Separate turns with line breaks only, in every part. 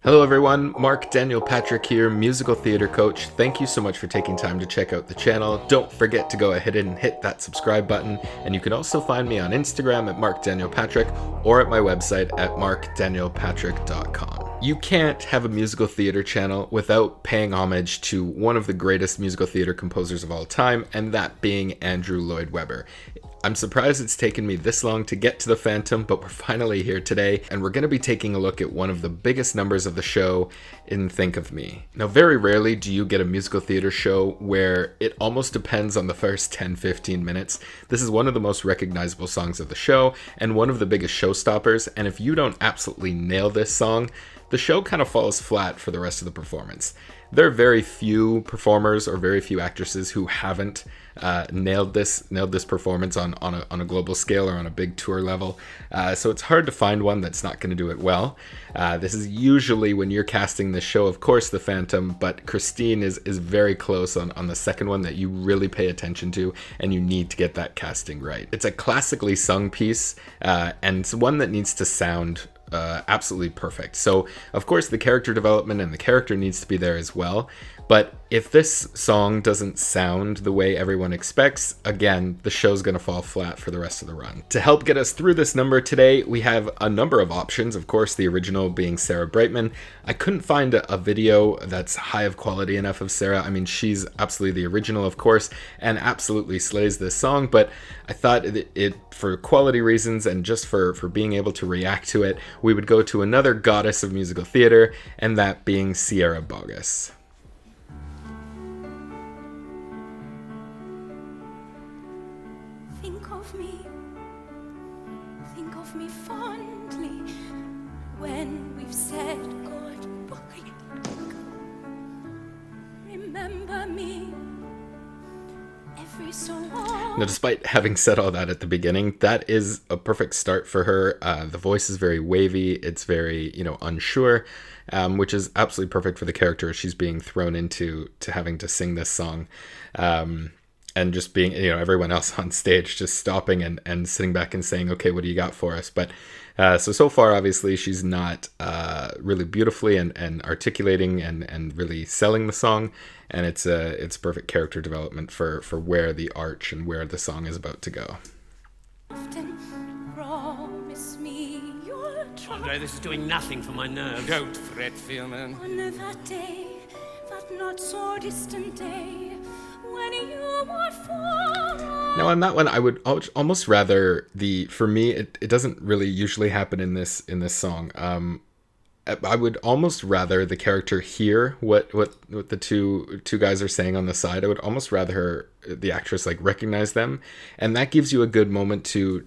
Hello everyone, Marc Daniel Patrick here, musical theater coach. Thank you so much for taking time to check out the channel. Don't forget to go ahead and hit that subscribe button, and you can also find me on Instagram at Marc Daniel Patrick or at my website at marcdanielpatrick.com. You can't have a musical theater channel without paying homage to one of the greatest musical theater composers of all time, and that being Andrew Lloyd Webber. I'm surprised it's taken me this long to get to the Phantom, but we're finally here today, and we're going to be taking a look at one of the biggest numbers of the show in Think of Me. Now, very rarely do you get a musical theater show where it almost depends on the first 10-15 minutes. This is one of the most recognizable songs of the show, and one of the biggest showstoppers, and if you don't absolutely nail this song, the show kind of falls flat for the rest of the performance. There are very few performers or very few actresses who haven't nailed this performance on a global scale or on a big tour level. So it's hard to find one that's not going to do it well. This is usually when you're casting the show, of course, The Phantom, but Christine is very close on the second one that you really pay attention to, and you need to get that casting right. It's a classically sung piece, and it's one that needs to sound absolutely perfect. So of course the character development and the character needs to be there as well, but if this song doesn't sound the way everyone expects, again, the show's gonna fall flat for the rest of the run. To help get us through this number today, we have a number of options. Of course, the original being Sarah Brightman. I couldn't find a video that's high of quality enough of Sarah. I mean, she's absolutely the original, of course, and absolutely slays this song, but I thought it for quality reasons and just for being able to react to it, we would go to another goddess of musical theater, and that being Sierra BOGGESS.
Think of me fondly when we've said goodbye. Remember me every so often.
Now, despite having said all that at the beginning, that is a perfect start for her. The voice is very wavy, it's very, unsure, which is absolutely perfect for the character she's being thrown into having to sing this song. And just being, everyone else on stage just stopping and sitting back and saying, okay, what do you got for us? But so far, obviously, she's not really beautifully and articulating and really selling the song. And it's perfect character development for where the arch and where the song is about to go.
Often promise me you'll try.
Andre, this is doing nothing for my nerves.
Don't fret, Philman.
On that day, that not so distant day, when you are far.
Now on that one, I would almost rather for me, it doesn't really usually happen in this song. I would almost rather the character hear what the two guys are saying on the side. I would almost rather the actress recognize them, and that gives you a good moment to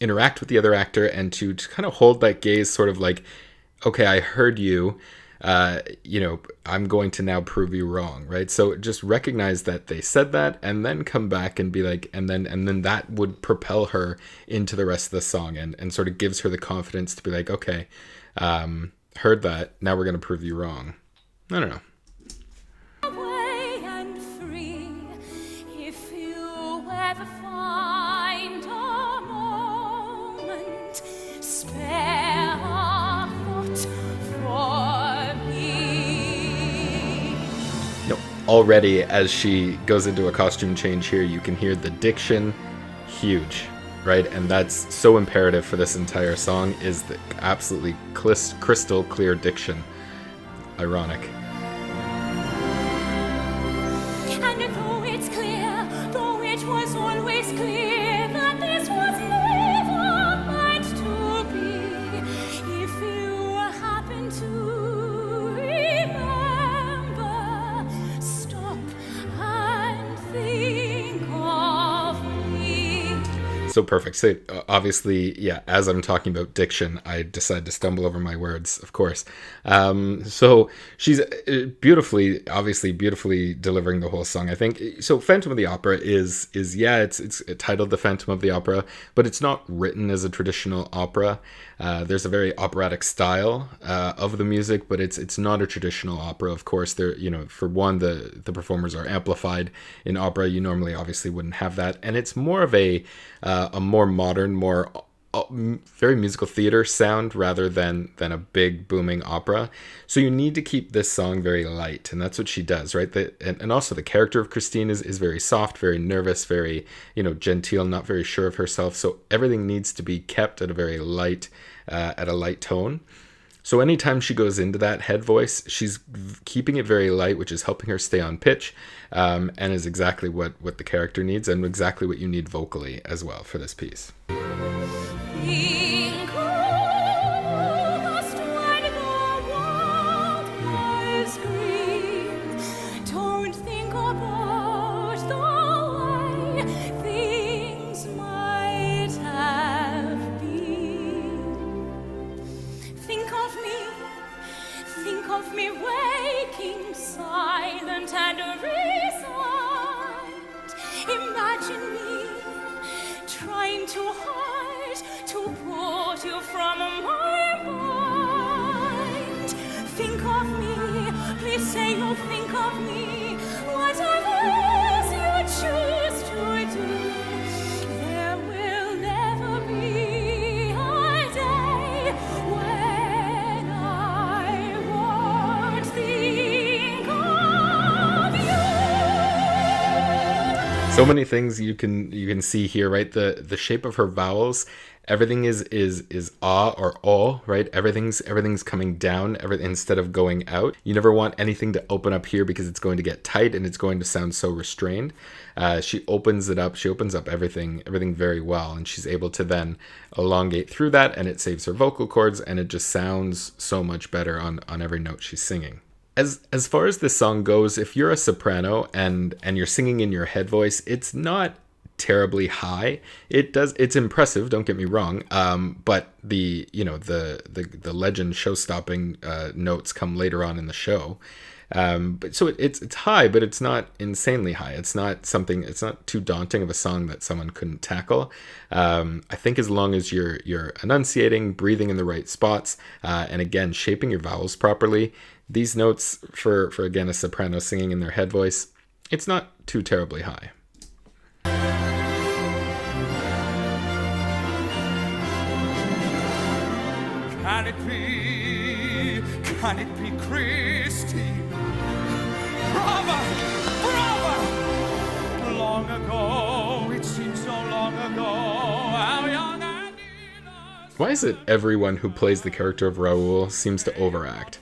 interact with the other actor and to kind of hold that gaze, sort of like, okay, I heard you. I'm going to now prove you wrong, right? So just recognize that they said that, and then come back and be like, and then that would propel her into the rest of the song and sort of gives her the confidence to be like, okay, heard that, now we're going to prove you wrong. I don't know.
Away and free, if you ever find a moment, spare a thought for me.
No, already as she goes into a costume change here, you can hear the diction, huge, right? And that's so imperative for this entire song, is the absolutely crystal clear diction. Ironic.
And though it's clear, though it was always clear that this was never meant to be, if you happen to remember, stop and think of me.
So perfect. So obviously, yeah, as I'm talking about diction, I decide to stumble over my words, of course. So she's obviously beautifully delivering the whole song, I think. So Phantom of the Opera is it's titled The Phantom of the Opera, but it's not written as a traditional opera. There's a very operatic style of the music, but it's not a traditional opera. Of course, for one, the performers are amplified. In opera, you normally obviously wouldn't have that, and it's more of a more modern, more very musical theater sound rather than a big booming opera. So you need to keep this song very light, and that's what she does, right? And also the character of Christine is very soft, very nervous, very, genteel, not very sure of herself. So everything needs to be kept at a very light, at a light tone. So anytime she goes into that head voice, she's keeping it very light, which is helping her stay on pitch, and is exactly what the character needs, and exactly what you need vocally as well for this piece.
Think of us when the world was green. Don't think about the way things might have been. Think of me waking silent and resigned. Imagine me trying too hard to put you from my mind. Think of me, please say you'll think of me. Whatever else you choose to do, there will never be a day when I won't think of you.
So many things you can see here, right? The shape of her vowels, everything is ah or oh, right? Everything's coming down instead of going out. You never want anything to open up here because it's going to get tight and it's going to sound so restrained. She opens it up. She opens up everything very well, and she's able to then elongate through that, and it saves her vocal cords, and it just sounds so much better on every note she's singing. As far as this song goes, if you're a soprano and you're singing in your head voice, it's not terribly high. It's impressive, don't get me wrong. But the legend show-stopping notes come later on in the show. But so it's high, but it's not insanely high. It's not too daunting of a song that someone couldn't tackle. I think as long as you're enunciating, breathing in the right spots, and again shaping your vowels properly, these notes for again a soprano singing in their head voice, it's not too terribly high.
Can it be Christine? Brava! Brava! Long ago, it seems so long ago, how young and innocent.
Why is it everyone who plays the character of Raoul seems to overact?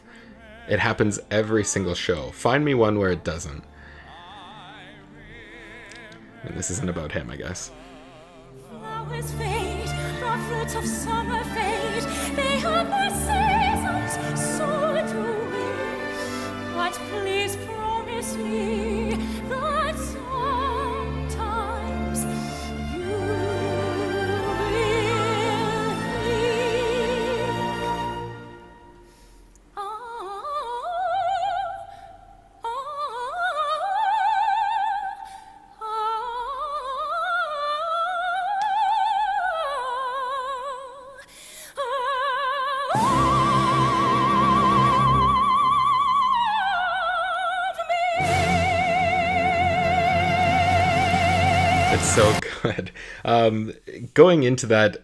It happens every single show. Find me one where it doesn't. And this isn't about him, I guess.
Flowers fade, the fruits of summer fade. They have their seasons, so do we. But please promise me that sometimes you will think.
It's so good. Going into that,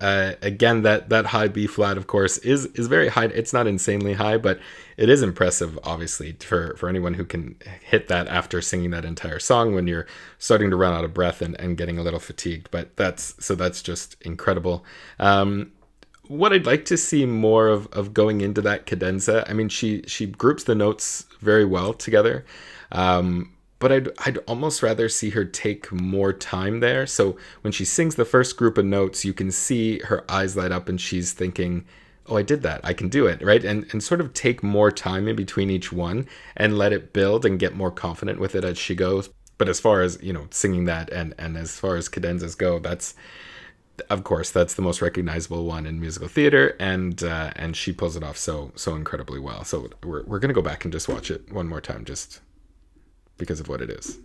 again, that high B flat, of course, is very high. It's not insanely high, but it is impressive, obviously, for anyone who can hit that after singing that entire song when you're starting to run out of breath and getting a little fatigued. But that's just incredible. What I'd like to see more of going into that cadenza, I mean, she groups the notes very well together. But I'd almost rather see her take more time there. So when she sings the first group of notes, you can see her eyes light up and she's thinking, oh, I did that. I can do it, right? And sort of take more time in between each one and let it build and get more confident with it as she goes. But as far as, singing that and as far as cadenzas go, that's, of course, that's the most recognizable one in musical theater. And she pulls it off so incredibly well. So we're going to go back and just watch it one more time, just because of what it is.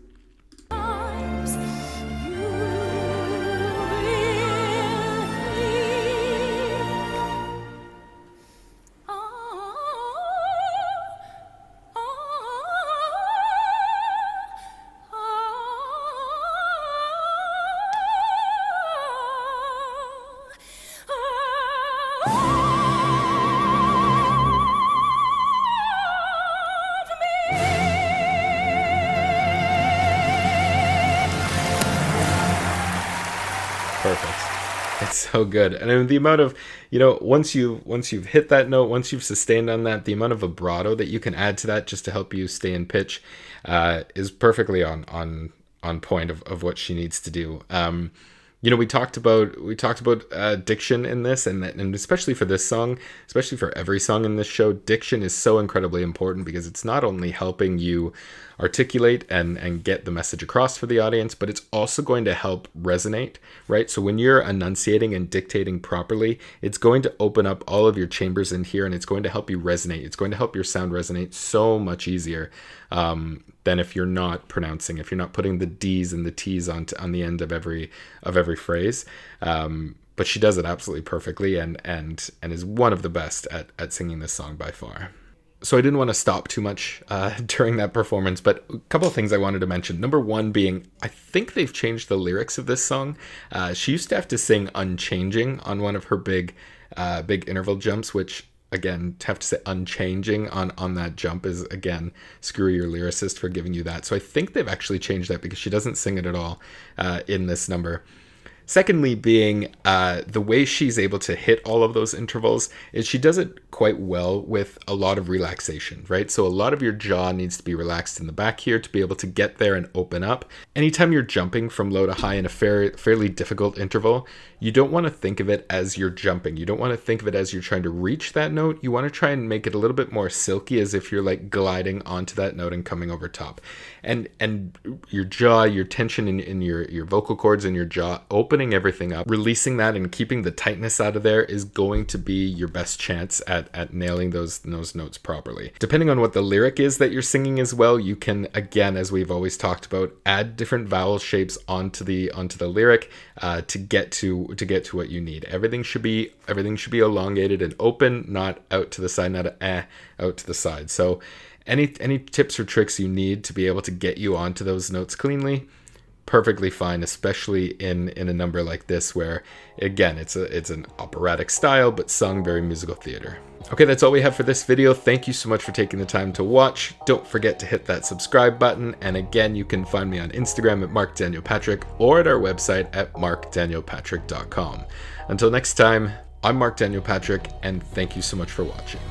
so good. And I mean, the amount of, you know, once you've hit that note, once you've sustained on that, the amount of vibrato that you can add to that just to help you stay in pitch is perfectly on point of what she needs to do. You know, we talked about diction in this, and especially for this song, especially for every song in this show, diction is so incredibly important because it's not only helping you articulate and get the message across for the audience, but it's also going to help resonate, right? So when you're enunciating and dictating properly, it's going to open up all of your chambers in here, and it's going to help you resonate. It's going to help your sound resonate so much easier than if you're not pronouncing, if you're not putting the D's and the T's on the end of every phrase. But she does it absolutely perfectly, and is one of the best at singing this song by far. So I didn't want to stop too much during that performance, but a couple of things I wanted to mention. Number one being, I think they've changed the lyrics of this song. She used to have to sing unchanging on one of her big interval jumps, which, again, to have to say unchanging on that jump is, again, screw your lyricist for giving you that. So I think they've actually changed that because she doesn't sing it at all in this number. Secondly, being the way she's able to hit all of those intervals is she does it quite well with a lot of relaxation, right? So a lot of your jaw needs to be relaxed in the back here to be able to get there and open up. Anytime you're jumping from low to high in a fairly difficult interval, you don't want to think of it as you're jumping. You don't want to think of it as you're trying to reach that note. You want to try and make it a little bit more silky, as if you're like gliding onto that note and coming over top. And your jaw, your tension in your vocal cords and your jaw, opening everything up, releasing that and keeping the tightness out of there is going to be your best chance at nailing those notes properly. Depending on what the lyric is that you're singing as well, you can, again, as we've always talked about, add different vowel shapes onto the lyric to get to what you need. Everything should be elongated and open, not out to the side, not out to the side. So any tips or tricks you need to be able to get you onto those notes cleanly, perfectly fine, especially in a number like this where, again, it's an operatic style but sung very musical theater. Okay, that's all we have for this video. Thank you so much for taking the time to watch. Don't forget to hit that subscribe button, and again, you can find me on Instagram at Marc Daniel Patrick or at our website at marcdanielpatrick.com. Until next time, I'm Marc Daniel Patrick, and thank you so much for watching.